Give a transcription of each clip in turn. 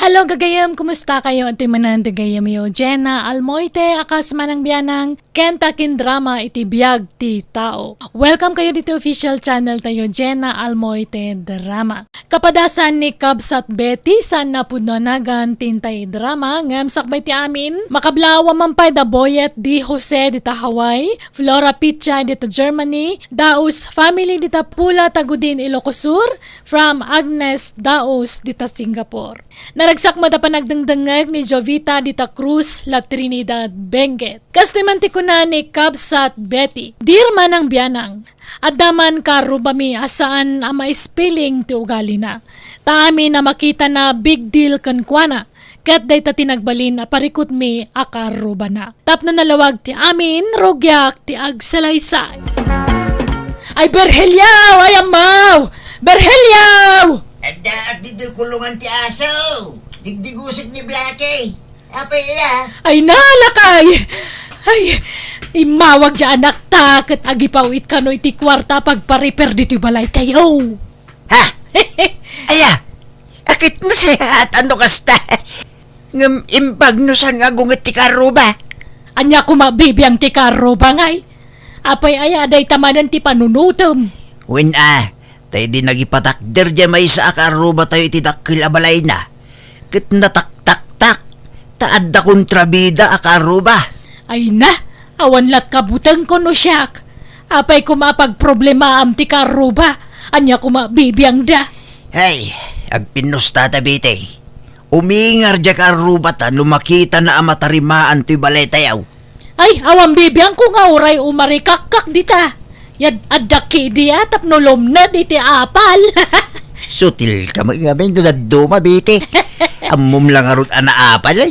Hello gagayam, kumusta kayo? Iti manan gagayam yo. Jena Almoite, akas Manang Bianang, kentakin drama iti Biag ti tao. Welcome kayo dito official channel tayo, Jena Almoite Drama. Kapadasan ni Cubs at Betty, san napunanagan tintay drama, ngam sakbay ti amin, makablawa mampay da Boyet di Jose dita Hawaii, Flora Picha dita Germany, Daus family dita Pula Tagudin Ilocosur, from Agnes Daus dita Singapore. Naragsak mo da panagdangdangag ni Jovita dita Cruz, La Trinidad, Benguet. Kastimanti ko na ni Cubs at Betty. Dear Manang Bianang, adaman kaarruba mi asaan ama spelling ti ugali na. Taami na makita na big deal kankwana. Kat day ta tinagbalin parikot mi akaarruba na. Tapno nalawag ti amin, rogyak ti agsalaysay. Ay Berhelyaw! Ay amaw! Berhelyaw! At dito kulungan ti aso. Digdigusik ni Blackie. Apay iya. Ay nalakay! Ay, imawag dyan anak ta, kat agipawit ka no iti kwarta pagpa-repair dito balay kayo. Ha? Aya, akit na siya at ano kasta. Ngam impag no san nga gunget ti kaarruba. Anya kumabibiyang ti kaarruba ngay. Apay aya, day tamanan ti panunutom. When tayo di nagipatakder dyan may sa kaarruba tayo iti dakil abalay na. Kat natak-tak-tak, taad da kontrabida kaarruba. Ay na, awan lat kabutang ko no siyak. Apay kumapag-problema am ti kaarruba. Anya kumabibiyang da. Hey, agpinos tatabite. Umingar dya kaarruba ta, lumakita na amatarimaan ti balay tayaw. Ay, awan bibiyang ko nga uray umarikakak dita. Yad adaki diya tapnolom na diti apal. Sutil ka magamin doon na dumabite. Amom lang arot anaapal ay.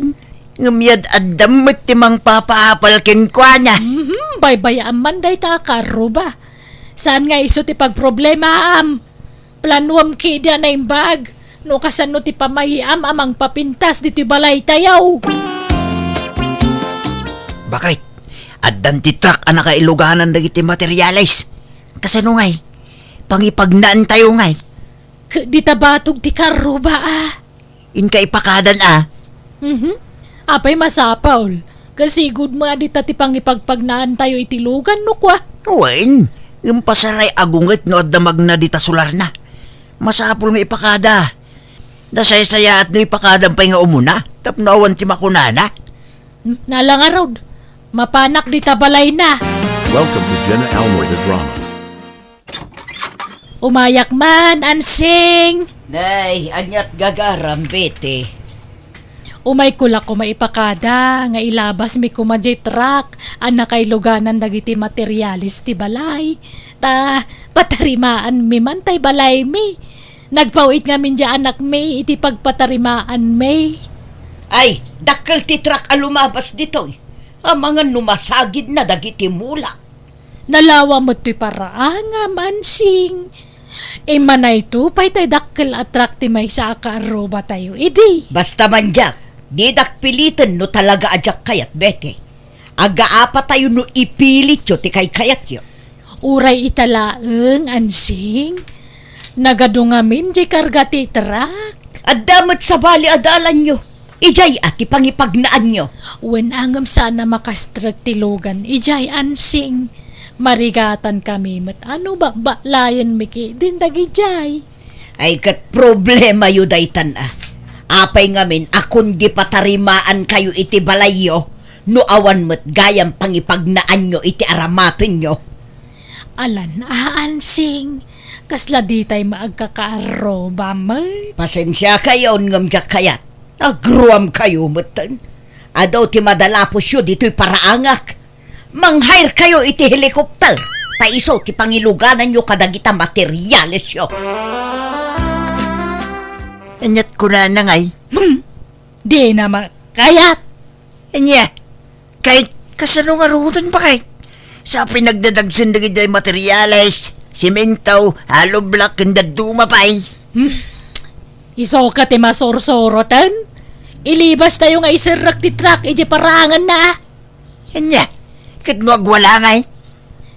Ngamiyad adamot timang papaapal kinkwa niya. Baybayaan man day ta kaarruba. Saan nga iso ti pagproblema am? Planuam ki diya na imbag. No kasano ti pamahiam amang papintas diti balay tayaw. Bakit? Addan ti truck anaka iluganan dagiti materialis. Kasano ngay? Pangipagnaan tayo ngay. Di tabatog ti kaarruba Inka ipakadan Apay masapaw. Kasi good mga di ti pangipagpagnaan tayo itilugan no kwa. Uwain, yung pasaray agunget no adamag na dita solar na. Masapol nga ipakada. Dasay-saya at no ipakadang pa nga umuna. Tapnawan ti makunana. Nalangarod. Mapanak di tabalay na. Welcome to Jena Almoite Drama. Umayak man, ansing. Nay, anyat gagaram, bete. Umay kulak ko maipakada, nga ilabas mi kumadjay truck, anak kay luganan dagiti materialis ti balay. Ta, patarimaan mi man tay balay mi. Nagpawit nga min dya anak mi, iti pagpatarimaan mi. Ay, dakkel ti truck alumabas dito. Amangan numasagid na dagiti mula. Nalawa mo to'y paraan nga mansing. E manay to, pa'y tay dakkel atrak ti may sa kaarruba tayo, idi. Basta man jak, di dakpilitin no talaga ajak kayat bete. Agaapa tayo no ipilit yo ti kay kayat yo. Uray italaeng, ansing. Nagadungamin di karga ti truck. At damat sa Pag-adalan nyo. Ijay at ipangipagnaan nyo. Wen angam sana makastrek ti lugan, ijay ansing. Marigatan kami met ano ba layan miki din dagijay. Ay kat problema yu daytan Apay ngamin akon di patarimaan kayo iti balay yo. No awan met gayam pangipagnaan nyo iti aramatin nyo. Alan ansing. Kasla di tay maagkakaarroba met. Pasensya kayo ngam jak kayat. Agruam kayo metan. Adaw ti madalapos yu dito'y paraangak. Manghair kayo iti helikopter. Taiso ti pangiluganan nyo kadagita materyales yo. Anyat ko na ngay. Di na makayat. Anya, kahit kasano nga rutan pa kahit. Sa pinagdadagsin dagiti materialis, simentaw, hollow block, and daduma pa ay. Iso ka ti masorsorotan. Ilibas tayo nga isirak ti truck, iji parangan na. Anya, kat nga wala ngay.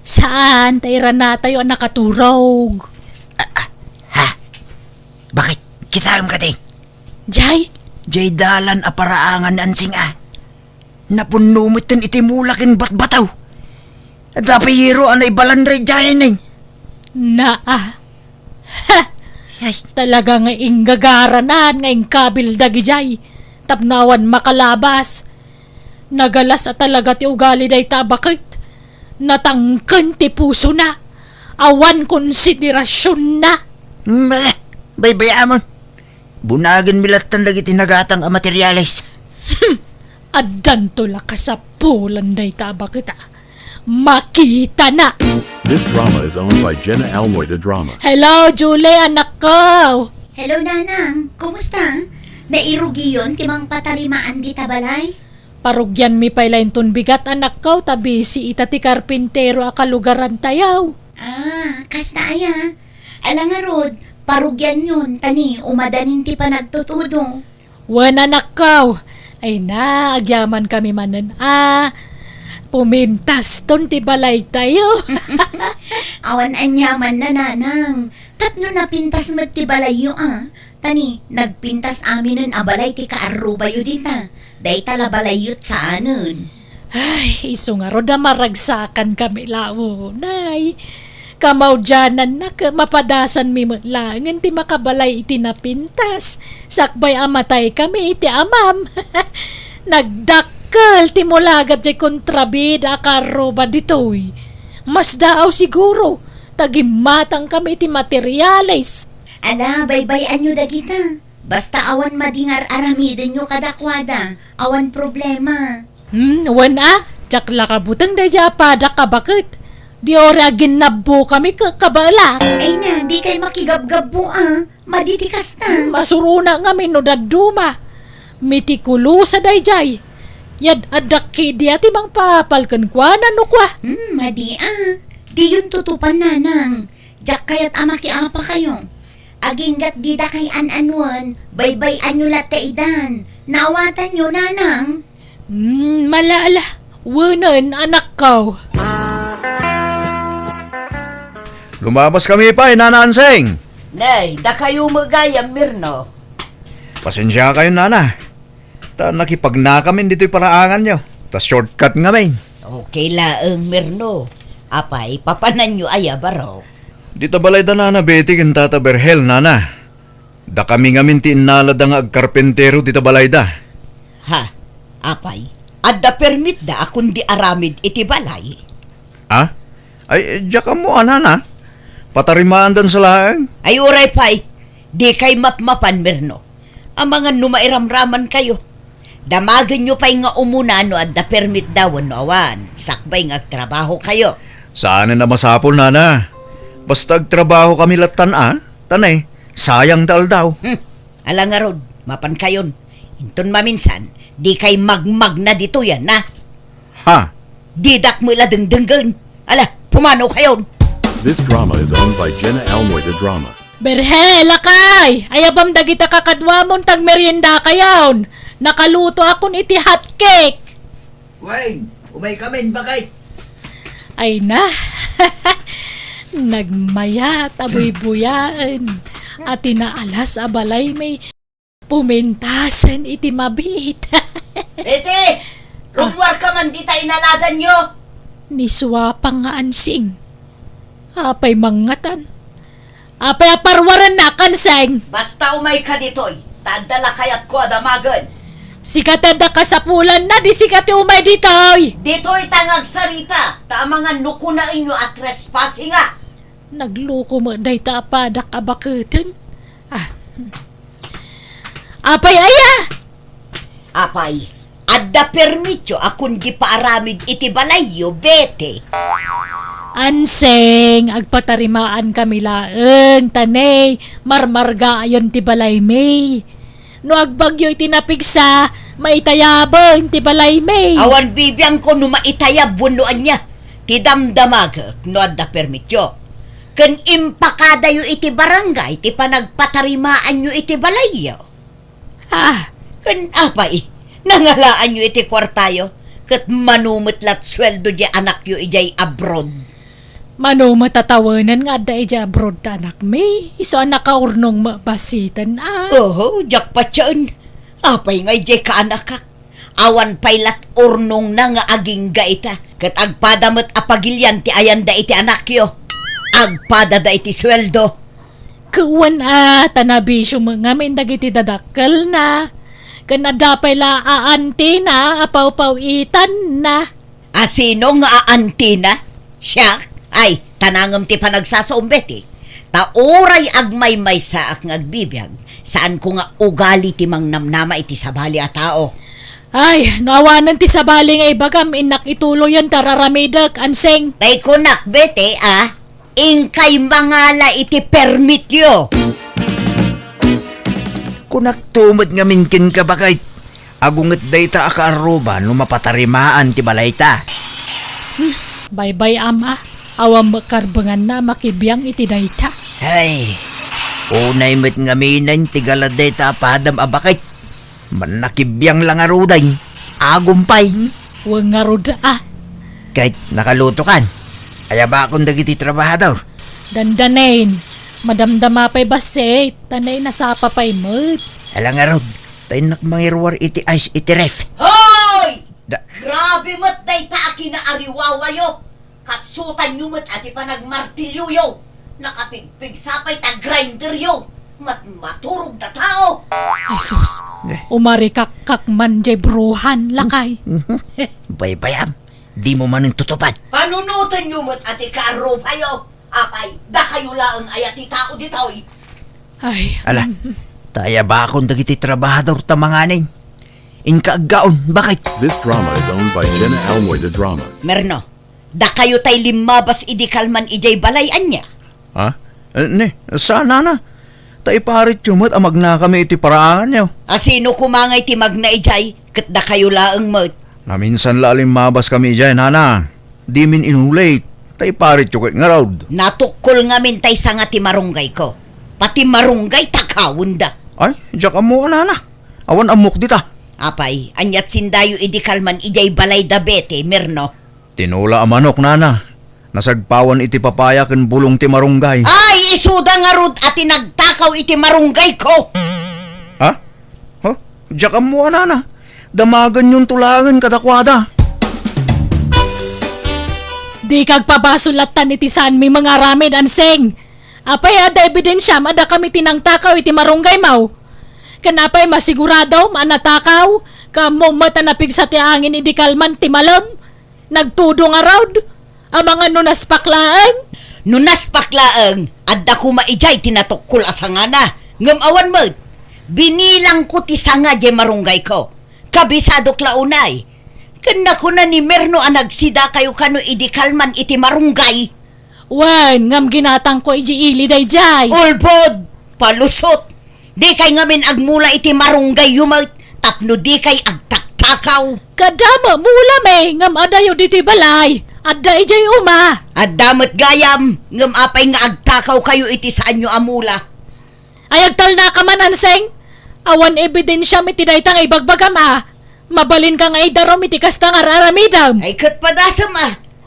Saan? Tayra na tayo ang nakaturog. Ha? Bakit? Kita ka ti. Jay, Jay dalan aparaangan ansing Napunumit itimulakin batbataw. Dapat hiro anay balandre jayan Ha! Ay, Talaga nga inggagaranan nga kabil dagijay. Tapnawan makalabas. Nagalas at talaga ti ugali day tabakit. Natangken ti puso na. Awan konsiderasyon na. Bayamon. Bunagan milatan lagi tinagatang materialis. Addan tula kasapulan day tabakit Makita na. This drama is owned by Jena Almoite Drama. Hello, Julie, anak ko. Hello, Nanang. Kumusta? Nairugi yun, timang patarimaan di tabalay? Parugyan mi pailain ton bigat anak ko, tabi si ita ti karpintero akalugaran tayaw. Kasta aya. Alang nga rod, parugyan yun, tani, umadanin ti panagtutudo. Wan anak ko. Ay na, agyaman kami manan. Pumintas ton ti balay tayo. Awan anyaman na, Nanang. Tapno na pintas magtibalay yo, Tani, nagpintas amin nun abalay ti kaarruba yo din Day talabalay yut sa anon. Ay, iso nga roda maragsakan kami lao. Nay, kamaw dyanan na mapadasan mi langan ti makabalay iti napintas. Sakbay amatay kami iti amam. Nagdakkel ti mulagat jay kontrabida kaarruba ditoy. Mas daaw siguro. Tagimatang kami iti materialis. Ala, baybayan nyo dagita. Basta awan madingar aramidin nyo kadakwada. Awan problema. Wan Tsak lakabutang da pada ka bakit? Di ora ginabbo kami kakabala. Ay na, di kay makigabgabbo Maditikas na. Masuruna nga minodaduma. Mitikulo sa dayjay. Yad adaki di ati mang papalkan kwa nanukwa. Madi Di yun tutupan, Nanang. Jak kayat amaki-apa kayo. Aginggat di da kay an-anuan, baybay anyo lataidan. Naawatan nyo, Nanang. Malala. Wunan anak ko. Lumabas kami pa, Nana-anseng. Nay, da kayo magayam, Mirno. Pasensya kayo, Nana. Nakipagna kami dito'y paraangan nyo. Tas shortcut nga may. Okay laeng, Mirno. Apay, papanan nyo aya baro. Dito balay da, Nana, beti kin tata berhel, Nana. Da kami nga minti inalad nga agkarpentero dito balay da. Ha? Apay? Adda permit da akong di aramid iti balay. Ay, diya ka mo, Nana. Patarimaan dan sa laang. Ay uray pay, di kay mapmapan, Mirno. Ang mga numairamraman kayo. Damagan nyo pa'y nga umunano at da permit daw no awan. Sakbay nga trabaho kayo. Saan na masapol, Nana? Basta agtrabaho kami latan, Tanay, sayang dal daw. Alang nga rod, mapan kayon. Inton maminsan, di kay magmag na dito yan, na? Ha? Didak mo ila dengdenggan. Ala, pumano kayon. This drama is owned by Jena Almoite Drama. Berhe, lakay! Ayabam dagita kakadwamon tag merienda kayawn. Nakaluto akon iti hot cake. Wait, umay kami bagay. Ay na. Nagmaya tabuy-buyaan. At tinaalas abalay may pumintasan iti mabit. Bete, rumwar ka man di tayo naladan nyo. Niswapang nga ansing. Apay mangatan. Apay aparwaran na kanseng. Basta umay ka ditoy, tadala kayat ko adamagan. Sikatanda ka sa pulan na, di sikati umay ditoy. Ditoy tangag sarita, tama nga nuko na inyo at trespassing nga. Nagluko mo day tapadak abakutan. Apay aya! Apay, adda permityo akong di paaramid iti balayo, bete. Anseng, agpatarimaan kami laeng, tanay, marmarga ayon ti balay may. No agbagyo itinapigsa, maitayabang ti balay may. Awan bibiyang ko no maitayab bunuan niya. Ti damdamag, no adda permityo. Ken impakada yu iti barangay, ti panagpatarimaan yu iti balayo. Ken apay, nangalaan yu iti kwartayo, ket manumutlat sweldo di anak yu ijay abroad. Mano matatawanan nga da ija abroad ta anak may. Iso anak kaurnong mabasitan Oho, jak pa tiyan. Apay ngay jay ka anak ka. Awan paylat urnong na nga aging gaita. Kat agpadamat apagilyan ti ayan da iti anak yo. Agpada da iti sweldo. Kuwan tanabisyo mga may dagiti dadakkel na. Kanadapay la aanti na, apaw-pawitan na. Asino nga aantina? Siya? Ay, tanangam ti panagsasaumbet eh. Tauray agmay-may sa ak ngagbibiyag. Saan ko nga ugali ti mangnamnama iti sabali a tao. Ay, nawanan ti sabali nga ibagam inak ituloy yan tararamidak, anseng. Tay kunak bete ingkay mangala iti permit yo. Kunak tumod nga minkin ka bakay. Agunget dayta a kaarruba no mapatarimaan ti balayta. Bye-bye ama, awam makarbangan na makibiyang iti dayta. Ay, unay met nga minan ti galad dayta padam a bakay. Manakibiyang lang aruday. Agumpay. Huwag nga ruda Kahit nakaluto kan. Aya ba akong dagiti trabahador? Dandanain, madamdama pa'y base, tanay nasapa pa'y mo't. Alang arod, tayo nakmangirwar iti ice iti ref. Hoy! Da- Grabe mo't day ta kinaariwawa yo. Kapsutan nyo mo't ati panagmartilyo yo. Nakapigpig sapay ta grinder yo. Maturog na tao. Ay sus, umari kakman jay bruhan lakay. Baybayam, di mo man yung tutupad. Panunutan nyo mo't ati kaarruba yo. Apay, da kayo laang ayati tao dito. Ay, Ala, taya ba akong dagiti trabahador tamanganin? Inkaagaon, bakit? This drama is owned by Jena Almoite Drama. Merno, da kayo tay limabas idikalman ijay balayan niya. Ha? Sana na. Tay parit yumot amag na kami iti paraangan nyo. Asino kumangay ti magna ijay, kat da kayo laang mo't. Naminsan lalim mabas kami dyan, nana. Di min inulay. Tay parit yung nga raw. Natukol nga min tay sa nga ti marunggay ko. Pati marunggay takawon da. Ay, diyak amo nana. Awan amok dita. Apay, anyat sindayo idikalman ijay balay da bete, Merno. Tinula amanok, nana. Nasagpawan iti papaya ken bulong ti marunggay. Ay, isuda nga rod at nagtakaw iti marunggay ko. Ha? Huh? Diyak amo nana. Damagan yung tulangan kadakwada. di kagpabasulatan iti saan may mga ramid anseng. Apay ada ebidensya mada kami tinangtakaw iti marunggay mau. Kanapay masiguradaw manatakaw, kamo matanapig sa ti angin iti kalman ti malam. Nagtudo nga raud, ang mga nunas paklaang. Nunas paklaang, adda ko maijay tinatukol asangana. Ngam awan mo, binilang ko ti sanga di marunggay ko. Kabisado klaunay. Kanda ko na ni Merno ang nagsida kayo kano idikalman iti marunggay. Wan, ngam ginatang ko iji ili day jay. Ulpod, palusot. Di kay ngamin agmula iti marunggay yumat, tapno di kay agtaktakaw. Kadama mula me, ngam adayo diti balay. Adda ijay uma. At damat gayam, ngam apay nga agtakaw kayo iti saan nyo amula. Ayagtal na ka man anseng. Awan ebidensya mi tidaytang ibagbagam Mabalin ka nga idarom iti kasta nga raramidam. Ay kat padasam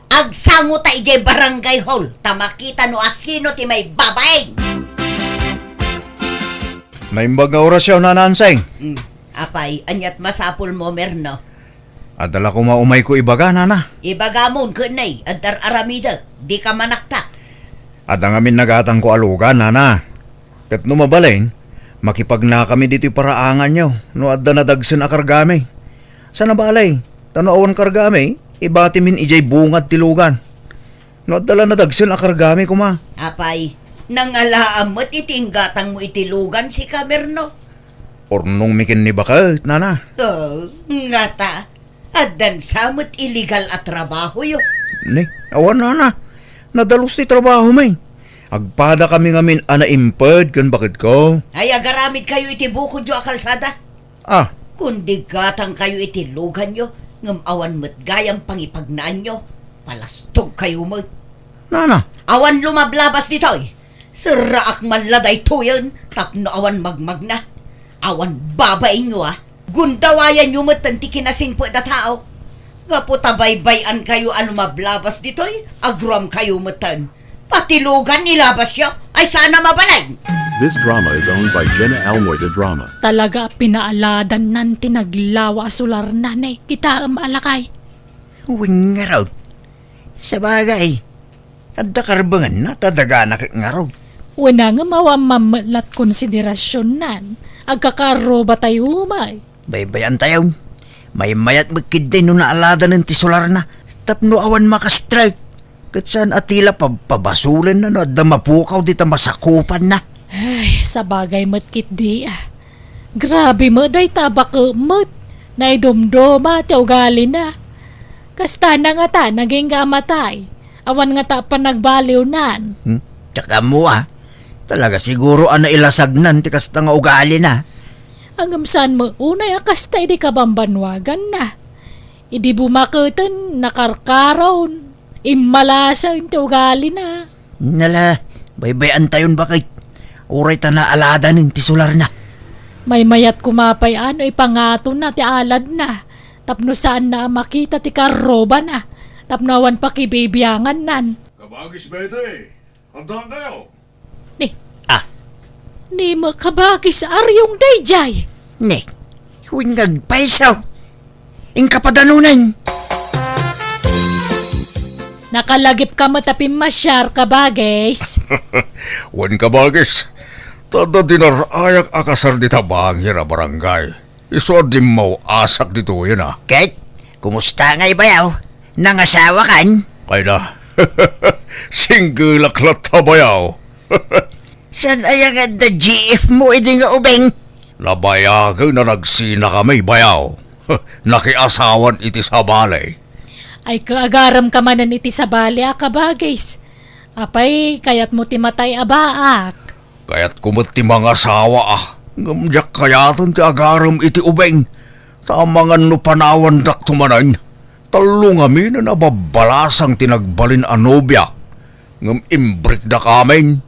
agsango ta ijay barangay hall, tamakita no asino ti may babaeng. Naimbaga orasyon na nanseng. Apay, anyat masapul mo Merno. Adala ko maumay ko ibaga, nana. Ibagamon kunay, adar aramida, di ka manaktak. Ada ngamin nagatang ko alugan, nana. Pet no mabaleng, makipag na kami dito paraangan nyo, no adda na dagsin akargami. Sa nabalay, tanawan kargami, ibati min ijay bungad tilugan. No adda na dagsin akargami kuma. Apay, nangalaam mo't itinggatang mo itilugan si Kamerno. Ornong mikin ni baka, nana. Oh, ngata. Adan samot illegal at trabaho yo. Ni, awan nana. Nadalos ti trabaho may. Agpada kami ngamin ana-imped kan bakit ko. Ay agaramid kayo iti bukod yo akalsada. Ah, Kundi gatang kayo iti lugan yo, ngam awan mo't gayang pangipagnaan nyo. Palastog kayo mo't. nana. Awan lumablabas ditoy. Siraak maladay to yun, tapno awan magmagna. Awan babain nyo Gundawayan nyo mo't tanti kinasing po da tao. Gaputabay-bayan kayo ano mablabas ditoy, agruam kayo mo't tan. Patilugan nilabas yo, ay sana mabalay. This drama is owned by Jena Almoite Drama. Talaga pinaaladan nan tinaglawa sular nanay. Kita alakay. Uwing nga raw. Sa bagay, at dakarbangan na tadaga na nga raw. Wala nga mawamamalat konsiderasyon nan. Agkakaarruba tayo umay. Baybayan tayo. May mayat magkiday no naalada ng tisular na. Tapno awan makastrike. Kat saan atila pabasulan na no at damapukaw dita masakupan na. Ay, sa bagay matkit di ah. Grabe mo day tabak mut. Naidumdoma ti ugali na. Kasta na nga ta naging gamatay. Awan nga ta pa nagbaliw nan. Tsaka mo talaga siguro ana ilasagnan ti kasta nga ugali na. Hanggang saan mo unay akasta di ka bambanwagan na. Idi bumakatan nakarkaron. Imalasan ti ugali na. Nala, baybayan tayon bakit? Uray ta na alada ng tisular na. May mayat kumapay ano ipangato na ti alad na. Tapno saan na makita ti kaarruba na. Tapnawan pa kibibiyangan nan. Kabagis bete, handa kayo. Ni makabagis aryong dayjay. Ne, huwing nagpaisaw. Ingkapadanunan. Nakalagip ka matapim masyar kabagis. Wan kabagis. Tada dinarayak akasar di tabang hira barangay. Iso di mau asak dito yun Kate, kumusta nga ibayaw? Nangasawa kan? Kaya na. Single aklat tabayaw. San ayang nga da GF mo idi nga ubeng? Nabayagan na nagsina kami bayaw. Nakiasawan iti sa balay. Ay kaagaram ka manan iti sa bali kabagis. Apay kayat mo timatay abaak. Kaya't kumati mga asawa Ngamjak kayatan ti agaram iti ubeng. Tamangan no panawan dak tumanan. Talo ngami na nababalasang tinagbalin anobya. Ngam imbrik da kamen.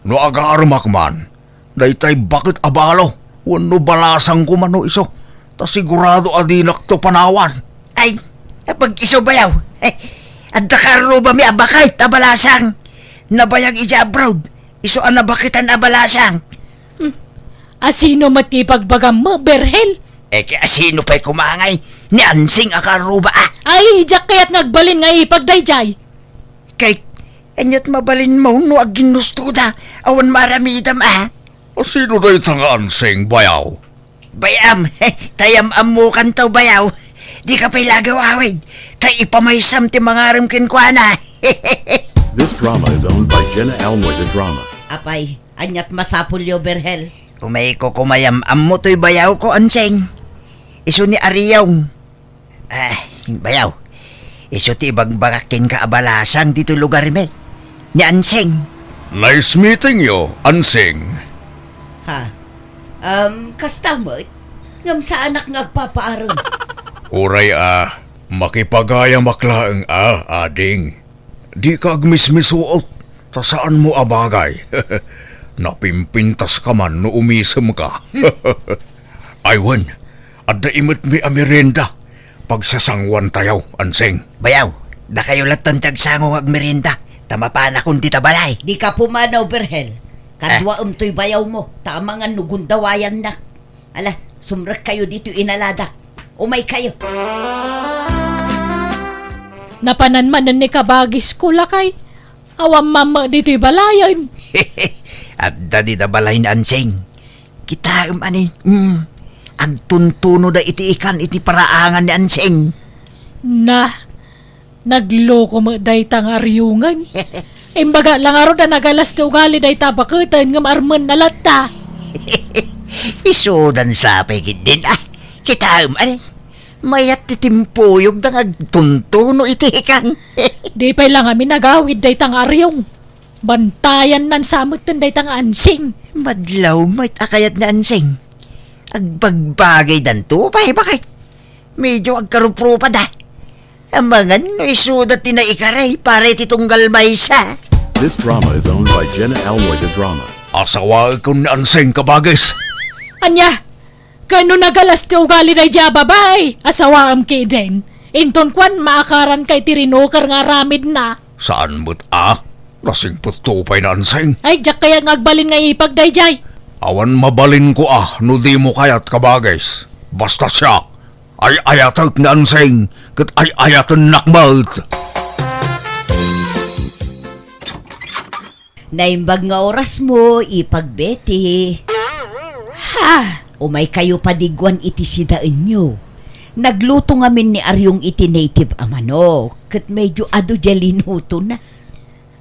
No agaram akman. Daytay bakit abalo. Wano balasang kumano iso. Ta sigurado adinak to panawan. Ay, pag iso bayaw. At kaarruba mi abakay tabalasang. Nabayag ija abroad. Iso anabakitan abalasang. Asino matipagbaga mo, Berhel? Kaya sino pa'y kumangay? Ni ansing akaruba Ay, jak kaya't ngagbalin nga ipagdayjay. Kay, anyat mabalin mo no ag ginustuda. Awan maramidam Sino dahi tanga ansing bayaw? Bayam, tayam amukan taw bayaw. Di ka pa'y lagawawid. Tay ipamaysam ti mangaram kinkwana. This drama is owned by Jena Almoite Drama. Apay, anyat masapulyo, Berhel. Kumay ko kumayam mo to'y bayaw ko ansing. Iso ni Ariyaw. Bayaw. Iso ti ibagbagakin ka abalasan dito lugar me. Ni ansing. Nice meeting you, ansing. Ha? Kasta mo, ngam sa anak ngagpapaaron. Uray makipagaya maklaang ading. Di ka agmismisuot, ta saan mo abagay. Napimpintas ka man no umisem ka. Aywan, adda imot mi amirenda. Pagsasangwan tayaw, ansing. Bayaw, da kayo latan tagsangong agmerinda. Tamapana kung di tabalay. Di ka pumanaw, Berhel. Kadwa to'y bayaw mo, tamangan nugundawayan na. Ala, sumrak kayo dito inaladak. Umay kayo. Napananmanan ni kabagis ko lakay. Awam mama dito'y balayan. Adda di tabalay na ansing. Kita ani. Agtuntuno da iti ikan iti paraangan ni ansing. Nagloko mo day tang aryungan. Imbaga lang aro na nagalas ti ugali day tabakutan ngam arman nalata. Isudan sa pagid din Kita ani. Mayat ti timpuyog da agtuntuno iti ikan. Di pa'y lang kami nagawid day tang aryong. Bantayan nan samutan day tang ansing. Madlaw may akayat na ansing. Agbagbagay danto bakit? Medyo agkaruprupa da. Amangan no isudat ti na ikaray pare titunggal maysa. This drama is owned by Jena Almoite Drama. Asawa ko ni ansing kabagis. Anya, kano nagalas ti ugali day ja babay. Asawaam kay den. Inton kwan maakaran kay tirinokar nga ramid na. Saan mo't Lasing putupay na anseng. Ay, jak kaya ngagbalin nga ipag dayjay. Awan mabalin ko no di mo kayat kabagays. Basta siya, ay ayatag na anseng, kat ay ayatan nakmat. Naimbag nga oras mo, ipag Betty. Ha! Umay kayo padigwan iti sidaan nyo. Nagluto ngamin ni Aryong iti native amano. Kat medyo ado jalinuto na.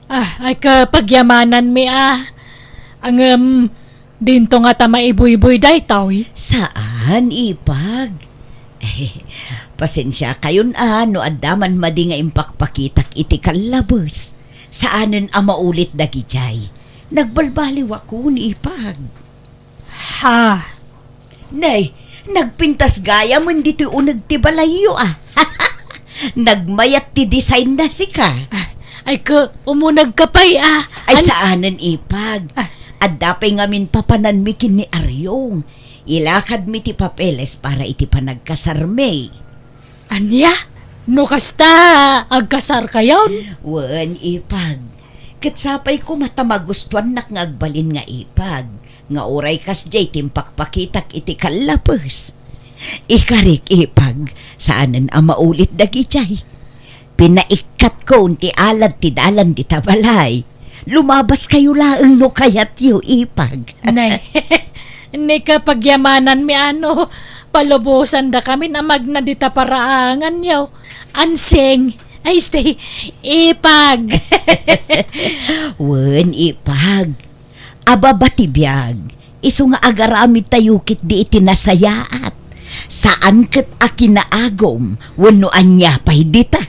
Ay kapagyamanan mi Ang dinto nga tama ibuy-buy day tawi. Saan, ipag? Pasensya kayon no adaman madi nga impakpakitak iti kalabos. Saanen maulit dagijay. Nagbalbaliw ako ni ipag. Ha! Nay, nagpintas gaya man dito unag ti balayo Nagmayat ti design na si ka. Ay umunag ka pa'y Ay saanen ipag. At dapay ngamin papanan mi kin ni Aryong. Ilakad mi ti papeles para iti panagkasarme. Anya? No kasta, agkasar kayon? Wan ipag. Katsapay ko matamagustuan nak nga agbalin nga ipag. Nga oray kas jay timpakpakitak iti kalapos. Ikarik ipag, saanen maulit dagi jay. Pinaikat ko ti alad ti dalan di tabalay. Lumabas kayo laeng no kayat yu ipag. Nay, ni kapagyamanan mi palubusan da kami na magnadita paraangan yaw. Anseng, ay stay, ipag. Wen ipag. Aba bati Biag, iso nga agaramid tayo kit di itinasayaat. Saan kat akinaagom, wano anya pa'y dita.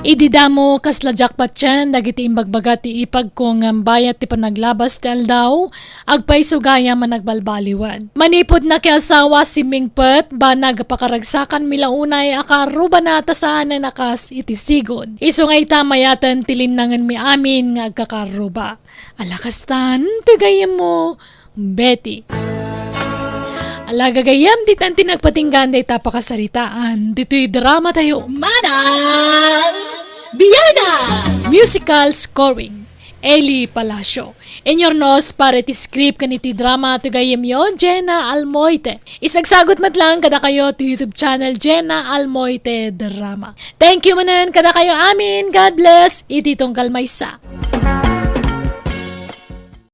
Ididamo kasla jackpot yan, dagiti imbagbaga ti ipag kong bayat ti panaglabas ti aldaw, agpaisugaya man nagbalbaliwan. Manipod na kay asawa si Mingpet, ba nagpakaragsakan milaunay akaruba na tasahanan akas iti sigod. Iso nga itamayatan tilinangan mi amin nga agkakaruba. Alakastan, tugayem mo, Betty. Alagagayam dit ang tinagpatinggan day tapakasaritaan. Dito'y drama tayo. Manang Bianang! Musical scoring. Eli Palacio. Inyornos para ti script kaniti drama to gayem yo, Jena Almoite. Isagsagot matlang kada kayo to YouTube channel Jena Almoite Drama. Thank you manan kada kayo amin. God bless. Iti tungkal maysa.